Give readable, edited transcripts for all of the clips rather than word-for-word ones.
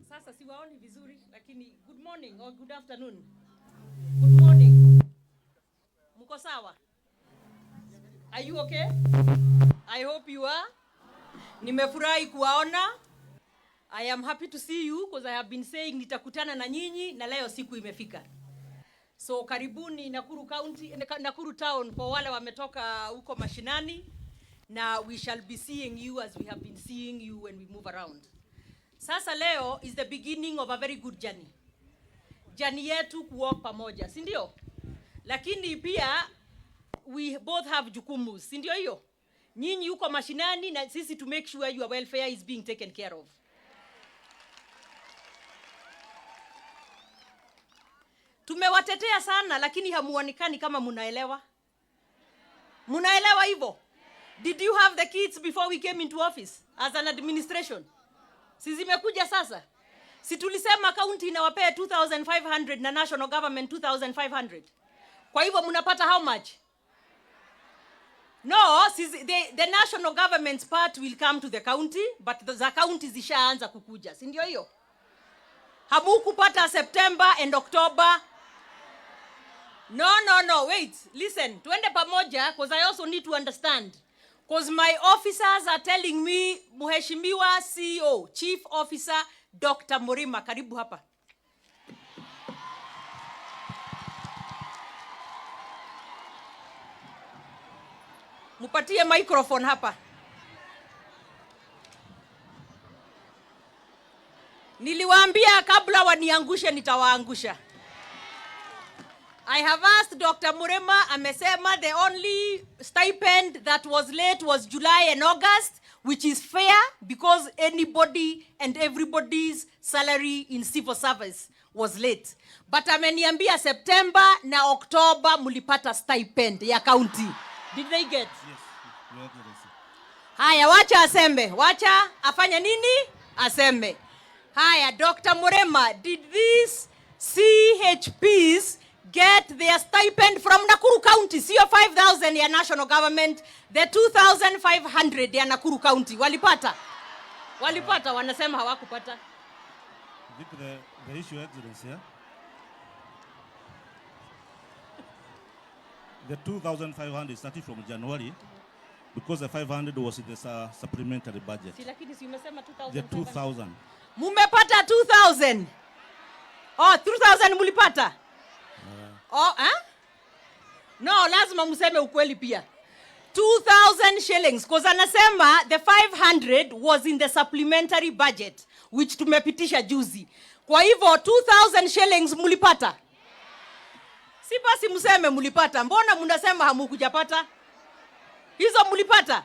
Sasa siwaoni vizuri lakini good morning or good afternoon. Good morning. Mko sawa? Are you okay? I hope you are. Nimefurahi kuwaona. I am happy to see you because I have been saying nitakutana na nyinyi na leo siku imefika. So karibuni Nakuru County, Nakuru Town for wale wametoka huko mashinani, na we shall be seeing you as we have been seeing you when we move around. Sasa leo is the beginning of a very good journey. Journey yetu kuwalk pamoja, si ndio? Lakini pia we both have jukumu, si ndio hiyo? Nyinyi huko mashinani na sisi to make sure your welfare is being taken care of. Tumewatetea sana lakini hamuonekani kama munaelewa. Munaelewa hivyo? Did you have the kids before we came into office as an administration? Si zimekuja sasa? Si tulisema county inawapea 2,500 na national government 2,500. Kwa hivyo mnapata how much? No, the national government's part will come to the county, but the county zishaanza kukuja. Si ndio hiyo? Hamukupata September and October. No, wait, listen, tuende pamoja because I also need to understand. Because my officers are telling me, Mheshimiwa CEO, Chief Officer, Dr. Murima, karibu hapa. Mupatie microphone hapa. Niliwaambia kabla waniangushe nitawaangusha. I have asked Dr. Murema, amesema the only stipend that was late was July and August, which is fair because anybody and everybody's salary in civil service was late. But ameniambia September na October mulipata stipend ya county. Did they get? Yes. Haya, wacha asembe. Wacha afanya nini? Asembe. Haya, Dr. Murema, did these CHPs get their stipend from Nakuru County? Sio 5,000 ya national government, the 2,500 ya Nakuru County. Walipata? Walipata, wanasema hawakupata. The issue, Excellency, yeah? The 2,500 started from January because the 500 was in the supplementary budget. Si lakini si umesema 2,000. The 2,000. Mumepata 2,000. Oh, 2,000 mulipata? Oh, No, lazima museme ukweli pia. 2,000 shillings. Because anasema the 500 was in the supplementary budget, which tumepitisha juzi. Kwa hivyo 2,000 shillings mulipata? Si basi museme mulipata. Mbona munasema hamukujapata? Hizo mulipata?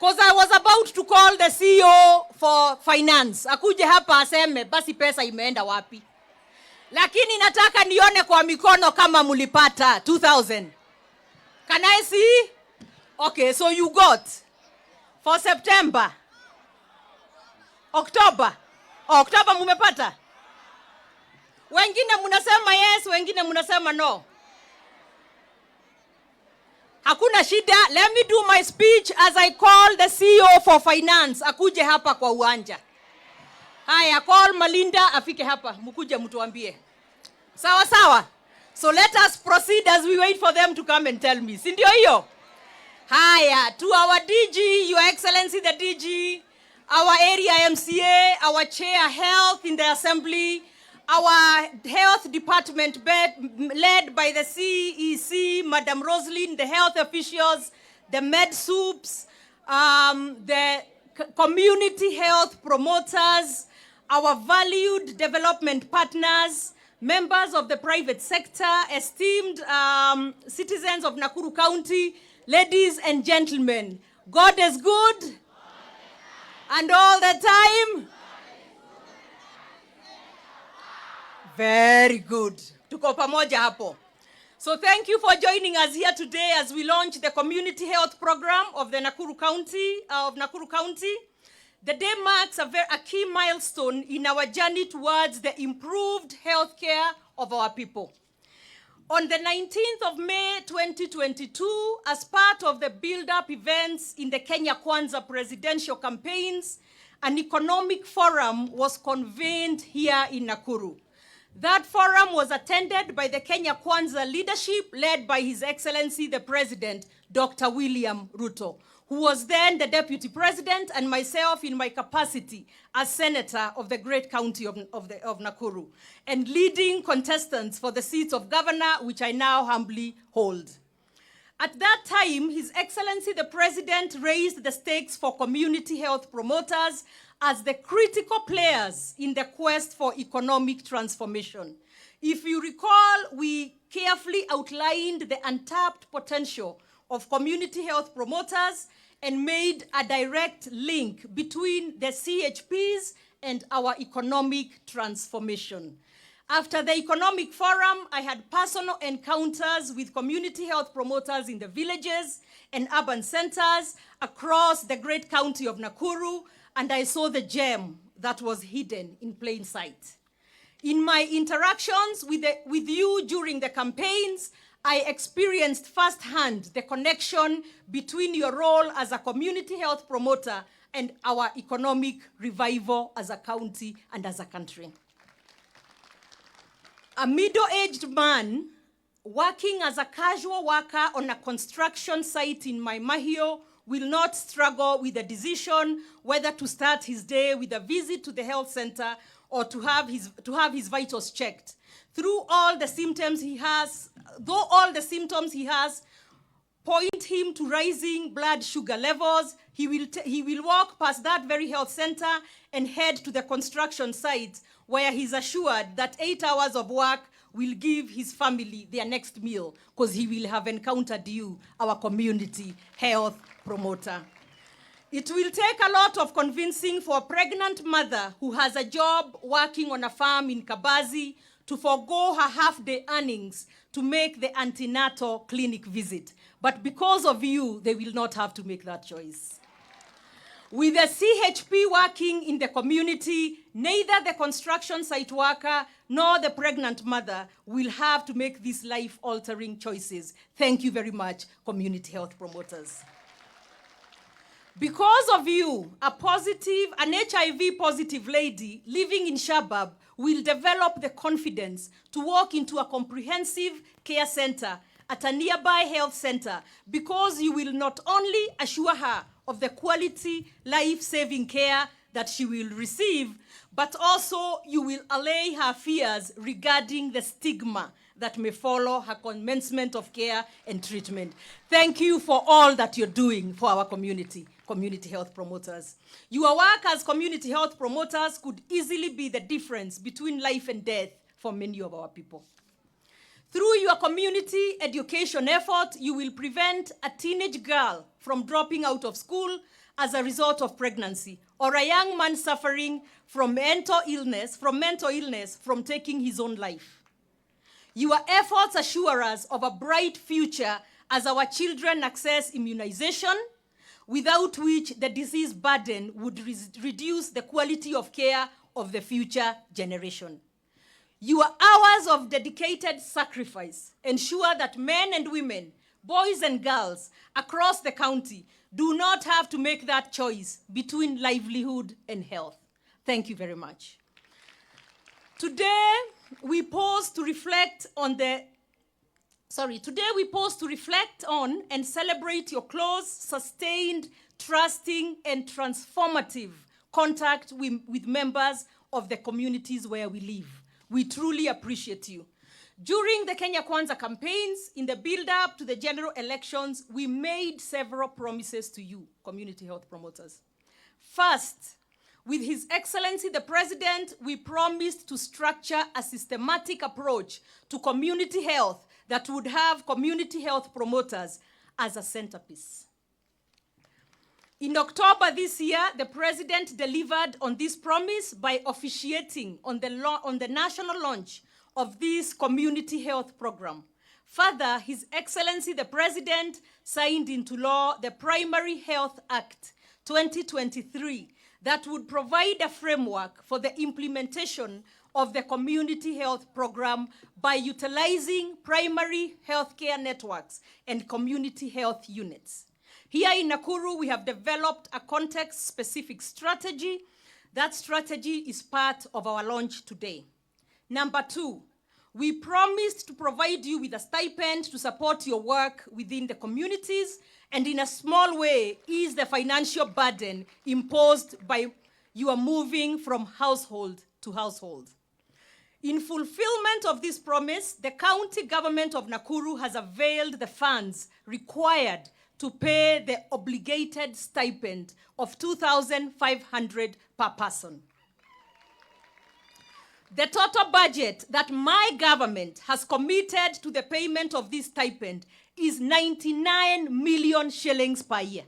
Because I was about to call the CEO for finance. Akuje hapa aseme basi pesa imeenda wapi. Lakini nataka nione kwa mikono kama mulipata 2,000. Can I see? Okay, so you got for September. October. October mumepata? Wengine munasema yes, wengine munasema no. Hakuna shida. Let me do my speech as I call the CEO for finance. Akuje hapa kwa uwanja. Haya, call Malinda afike hapa. Mkuje mtuambie. Sawa sawa. So let us proceed as we wait for them to come and tell me. Si ndio hiyo? Haya, to our DG, Your Excellency the DG, our area MCA, our chair health in the assembly, our health department led by the CEC, Madam Roslyn, the health officials, the med soups, the community health promoters, our valued development partners, members of the private sector, esteemed citizens of Nakuru County, ladies and gentlemen, God is good and all the time. Very good. Tuko pamoja hapo. So thank you for joining us here today as we launch the community health program of the Nakuru County. The day marks a key milestone in our journey towards the improved health care of our people. On the 19th of May 2022, as part of the build-up events in the Kenya Kwanza presidential campaigns, an economic forum was convened here in Nakuru. That forum was attended by the Kenya Kwanza leadership led by His Excellency the President, Dr. William Ruto, who was then the Deputy President, and myself in my capacity as Senator of the great county of Nakuru, and leading contestants for the seats of governor, which I now humbly hold. At that time, His Excellency the President raised the stakes for community health promoters as the critical players in the quest for economic transformation. If you recall, we carefully outlined the untapped potential of community health promoters and made a direct link between the CHPs and our economic transformation. After the economic forum, I had personal encounters with community health promoters in the villages and urban centers across the great county of Nakuru, and I saw the gem that was hidden in plain sight. In my interactions with you during the campaigns, I experienced firsthand the connection between your role as a community health promoter and our economic revival as a county and as a country. A middle-aged man working as a casual worker on a construction site in Mahio will not struggle with the decision whether to start his day with a visit to the health center or to have his vitals checked. Though all the symptoms he has point him to rising blood sugar levels, he will walk past that very health center and head to the construction site where he's assured that 8 hours of work will give his family their next meal because he will have encountered you, our community health promoter. It will take a lot of convincing for a pregnant mother who has a job working on a farm in Kabazi to forego her half-day earnings to make the antenatal clinic visit. But because of you, they will not have to make that choice. With the CHP working in the community, neither the construction site worker nor the pregnant mother will have to make these life-altering choices. Thank you very much, community health promoters. Because of you, an HIV-positive lady living in Shabab will develop the confidence to walk into a comprehensive care center at a nearby health center because you will not only assure her of the quality life-saving care that she will receive, but also you will allay her fears regarding the stigma that may follow her commencement of care and treatment. Thank you for all that you're doing for our community health promoters. Your work as community health promoters could easily be the difference between life and death for many of our people. Through your community education effort, you will prevent a teenage girl from dropping out of school as a result of pregnancy, or a young man suffering from mental illness from taking his own life. Your efforts assure us of a bright future as our children access immunization, without which the disease burden would reduce the quality of care of the future generation. Your hours of dedicated sacrifice ensure that men and women, boys and girls across the county do not have to make that choice between livelihood and health. Thank you very much. Today, we pause to reflect on and celebrate your close, sustained, trusting, and transformative contact with members of the communities where we live. We truly appreciate you. During the Kenya Kwanza campaigns, in the build-up to the general elections, we made several promises to you, community health promoters. First, with His Excellency the President, we promised to structure a systematic approach to community health that would have community health promoters as a centerpiece. In October this year, the President delivered on this promise by officiating on the national launch of this community health program. Further, His Excellency the President signed into law the Primary Health Act 2023 that would provide a framework for the implementation of the community health program by utilizing primary healthcare networks and community health units. Here in Nakuru, we have developed a context-specific strategy. That strategy is part of our launch today. Number 2, we promised to provide you with a stipend to support your work within the communities and in a small way ease the financial burden imposed by your moving from household to household. In fulfillment of this promise, the county government of Nakuru has availed the funds required to pay the obligated stipend of 2,500 per person. The total budget that my government has committed to the payment of this stipend is 99 million shillings per year.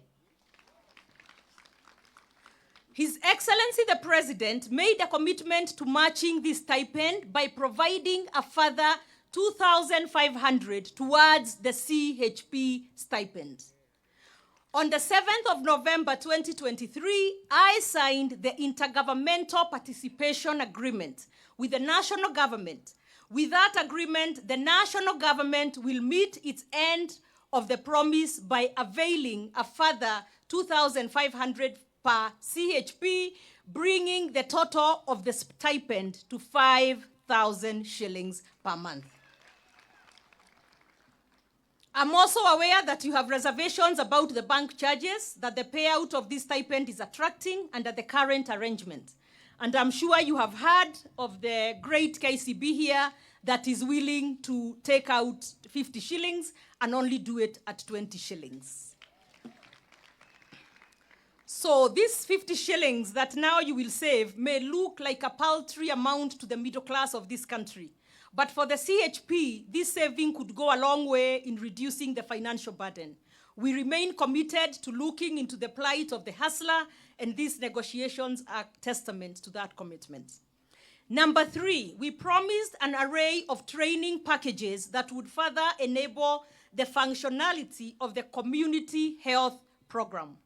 His Excellency the President made a commitment to matching this stipend by providing a further 2,500 towards the CHP stipend. On the 7th of November 2023, I signed the Intergovernmental Participation Agreement with the national government. With that agreement, the national government will meet its end of the promise by availing a further 2,500 per CHP, bringing the total of the stipend to 5,000 shillings per month. I'm also aware that you have reservations about the bank charges that the payout of this stipend is attracting under the current arrangement. And I'm sure you have heard of the great KCB here that is willing to take out 50 shillings and only do it at 20 shillings. So these 50 shillings that now you will save may look like a paltry amount to the middle class of this country. But for the CHP, this saving could go a long way in reducing the financial burden. We remain committed to looking into the plight of the hustler, and these negotiations are testament to that commitment. Number 3, we promised an array of training packages that would further enable the functionality of the community health program.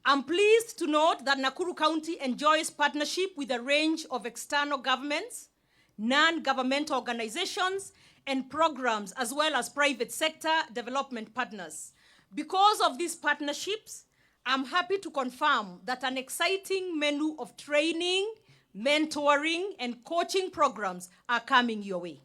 I'm pleased to note that Nakuru County enjoys partnership with a range of external governments, non-governmental organizations, and programs, as well as private sector development partners. Because of these partnerships, I'm happy to confirm that an exciting menu of training, mentoring, and coaching programs are coming your way.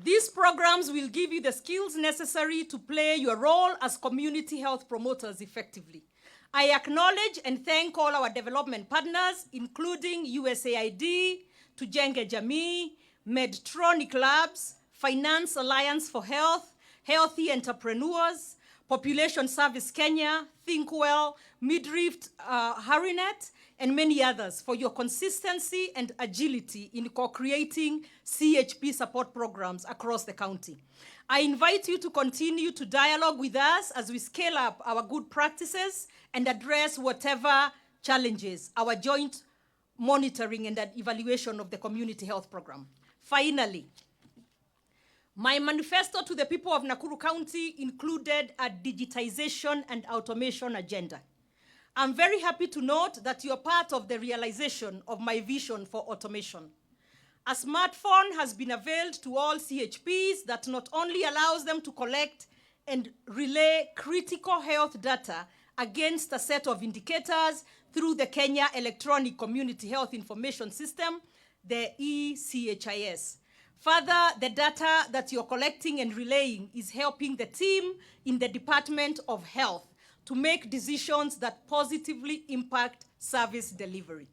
These programs will give you the skills necessary to play your role as community health promoters effectively. I acknowledge and thank all our development partners, including USAID, Tujenge Jamii, Medtronic Labs, Finance Alliance for Health, Healthy Entrepreneurs, Population Service Kenya, ThinkWell, Midrift Harinet, and many others for your consistency and agility in co-creating CHP support programs across the county. I invite you to continue to dialogue with us as we scale up our good practices and address whatever challenges our joint monitoring and evaluation of the community health program. Finally, my manifesto to the people of Nakuru County included a digitization and automation agenda. I'm very happy to note that you are part of the realization of my vision for automation. A smartphone has been availed to all CHPs that not only allows them to collect and relay critical health data against a set of indicators through the Kenya Electronic Community Health Information System, the ECHIS. Further, the data that you're collecting and relaying is helping the team in the Department of Health to make decisions that positively impact service delivery.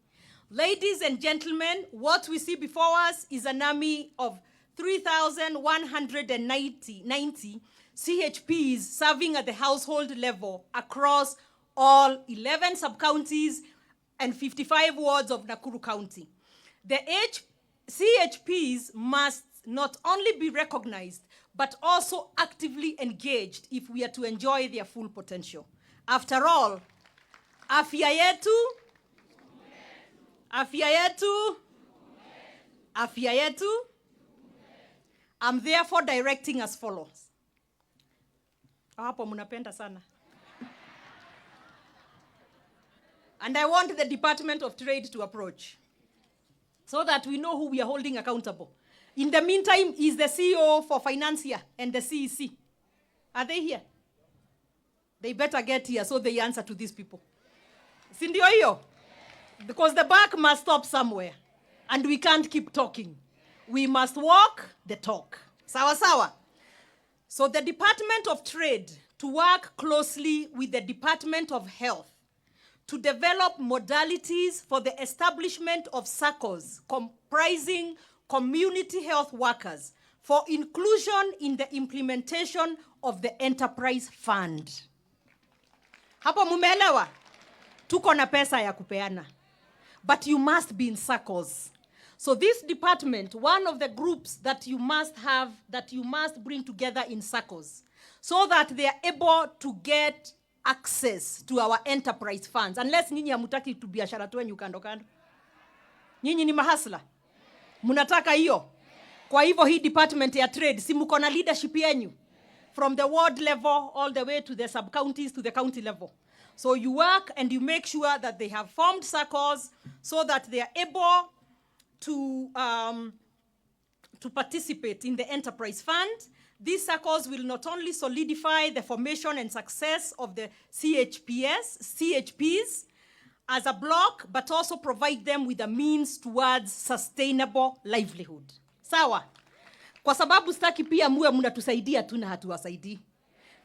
Ladies and gentlemen, what we see before us is an army of 3,190 CHPs serving at the household level across all 11 sub-counties and 55 wards of Nakuru County. The CHPs must not only be recognized, but also actively engaged if we are to enjoy their full potential. After all, afya yetu, afya yetu, afya yetu. I'm therefore directing as follows. Hapo mnapenda sana. And I want the Department of Trade to approach so that we know who we are holding accountable. In the meantime, is the CEO for Finance here and the CEC? Are they here? They better get here so they answer to these people. Sindio hiyo? Because the buck must stop somewhere. And we can't keep talking. We must walk the talk. Sawa sawa. So the Department of Trade to work closely with the Department of Health to develop modalities for the establishment of circles comprising community health workers for inclusion in the implementation of the enterprise fund. Hapo mumeelewa? Tuko na pesa ya kupeana. But you must be in circles. So this department, one of the groups that you must have, that you must bring together in circles, so that they are able to get access to our enterprise funds. Unless nyinyi hamutaki tu biashara tu wenyu kando kando. Nyinyi ni mahasla. Munataka hiyo. Kwa hivyo hii department ya trade, si muko na leadership yenyu. From the ward level all the way to the sub-counties to the county level. So you work and you make sure that they have formed circles so that they are able to participate in the enterprise fund. These circles will not only solidify the formation and success of the CHPs as a block, but also provide them with a means towards sustainable livelihood. Sawa? Kwa sababu staki pia muwe mnatusaidia tu na hatuwasaidii.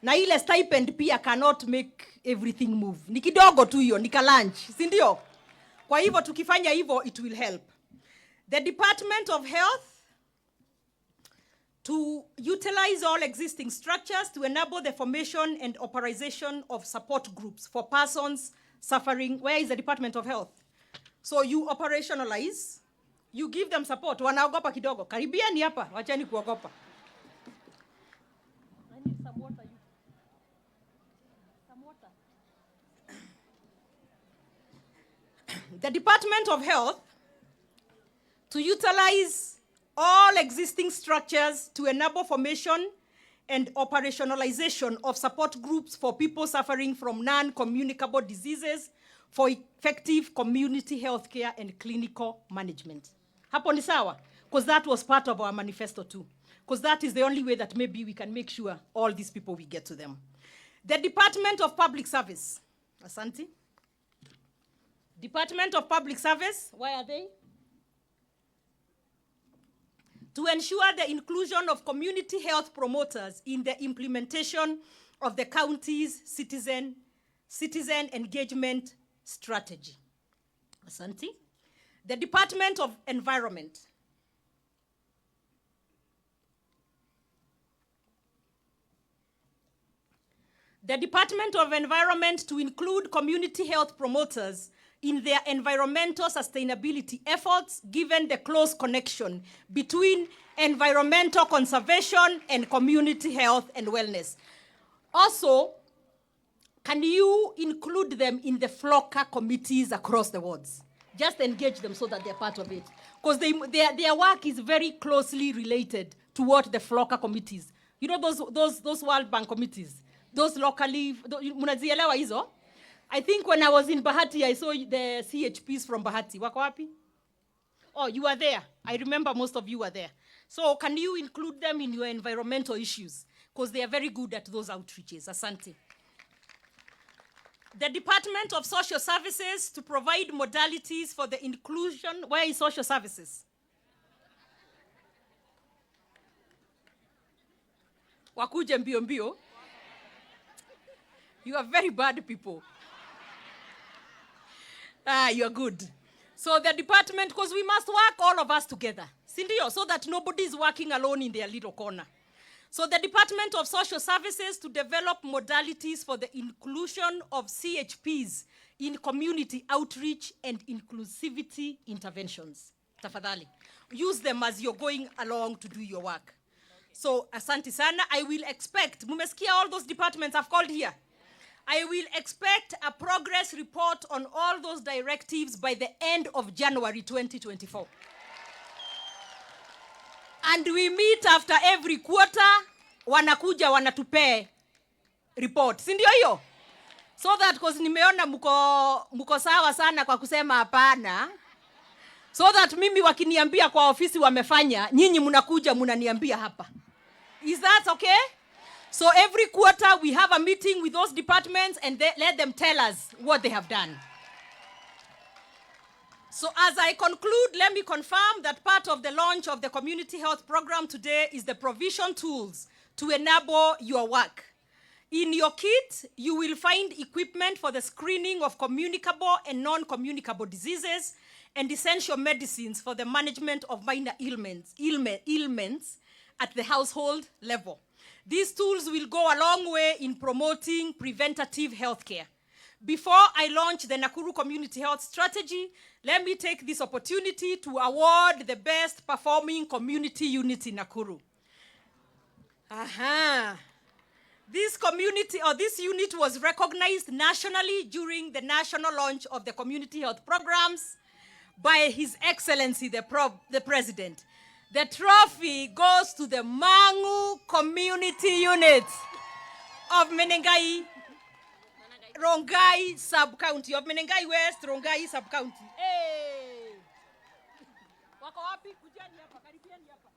Na ile stipend pia cannot make everything move. Ni kidogo tu hiyo, nika lunch, si ndio? Kwa hivyo tukifanya hivyo it will help. The Department of Health to utilize all existing structures to enable the formation and operation of support groups for persons suffering. Where is the Department of Health? So you operationalize, you give them support. Wanaogopa kidogo. Karibia ni hapa, wachani kuogopa. I need some water. Some water. The Department of Health to utilize all existing structures to enable formation and operationalization of support groups for people suffering from non-communicable diseases for effective community health care and clinical management. Hapo ni sawa? Because that was part of our manifesto too. Because that is the only way that maybe we can make sure all these people, we get to them. The Department of Public Service. Asante. Department of Public Service, where are they? To ensure the inclusion of community health promoters in the implementation of the county's citizen engagement strategy. Asante. The Department of Environment. The Department of Environment to include community health promoters in their environmental sustainability efforts, given the close connection between environmental conservation and community health and wellness. Also, can you include them in the FLOCA committees across the wards? Just engage them so that they're part of it. Because their work is very closely related to what the FLOCA committees. You know those World Bank committees? Those locally, munazielewa hizo? I think when I was in Bahati, I saw the CHPs from Bahati. Wako wapi? Oh, you were there. I remember most of you were there. So can you include them in your environmental issues? Because they are very good at those outreaches. Asante. The Department of Social Services to provide modalities for the inclusion. Where is social services? Wakuje mbio mbio. You are very bad people. You are good. So the department, because we must work all of us together, sindio, so that nobody is working alone in their little corner. So the Department of Social Services to develop modalities for the inclusion of CHPs in community outreach and inclusivity interventions. Tafadhali. Use them as you're going along to do your work. So, asante sana, I will expect, mumesikia all those departments I've called here. I will expect a progress report on all those directives by the end of January 2024. And we meet after every quarter, wanakuja wanatupe report. Sindio hiyo? So that cause nimeona mko sawa sana kwa kusema hapana. So that mimi wakiniambia kwa ofisi wamefanya, nyinyi mnakuja mnaniambia hapa. Is that okay? So every quarter we have a meeting with those departments and let them tell us what they have done. So as I conclude, let me confirm that part of the launch of the community health program today is the provision tools to enable your work. In your kit, you will find equipment for the screening of communicable and non-communicable diseases and essential medicines for the management of minor ailments at the household level. These tools will go a long way in promoting preventative healthcare. Before I launch the Nakuru Community Health Strategy, let me take this opportunity to award the best performing community unit in Nakuru. This unit was recognized nationally during the national launch of the community health programs by His Excellency the President. The trophy goes to the Mangu Community Unit of Menengai, Rongai Sub-County, of Menengai West, Rongai Sub-County. Hey! Wako wapi? Kujeni hapa, karibieni hapa.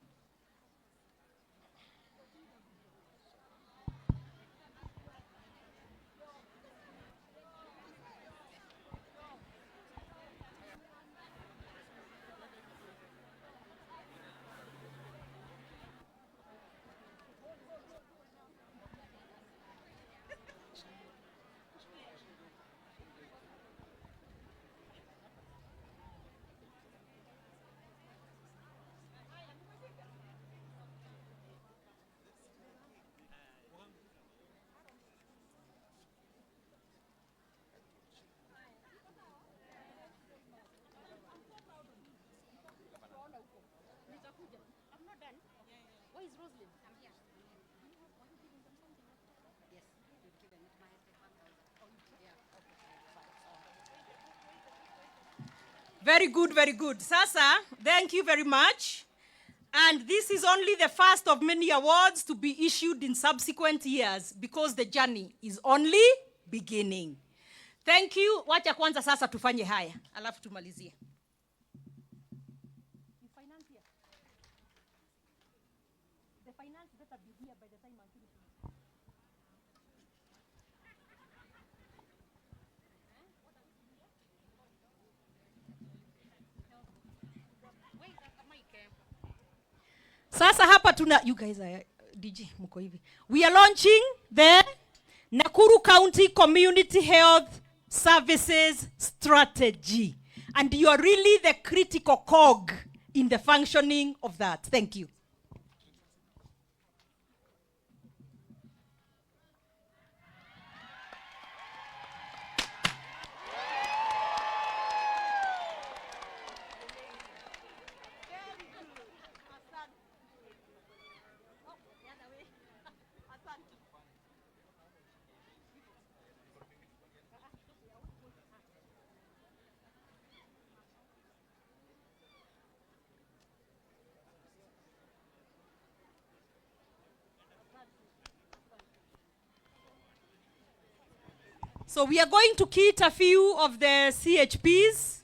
Very good, very good. Sasa, thank you very much. And this is only the first of many awards to be issued in subsequent years because the journey is only beginning. Thank you. Wacha kwanza sasa tufanye haya. Alafu tumalizie. Sasa hapa tuna, you guys are, DJ, mko hivi. We are launching the Nakuru County Community Health Services Strategy. And you are really the critical cog in the functioning of that. Thank you. So we are going to kit a few of the CHPs.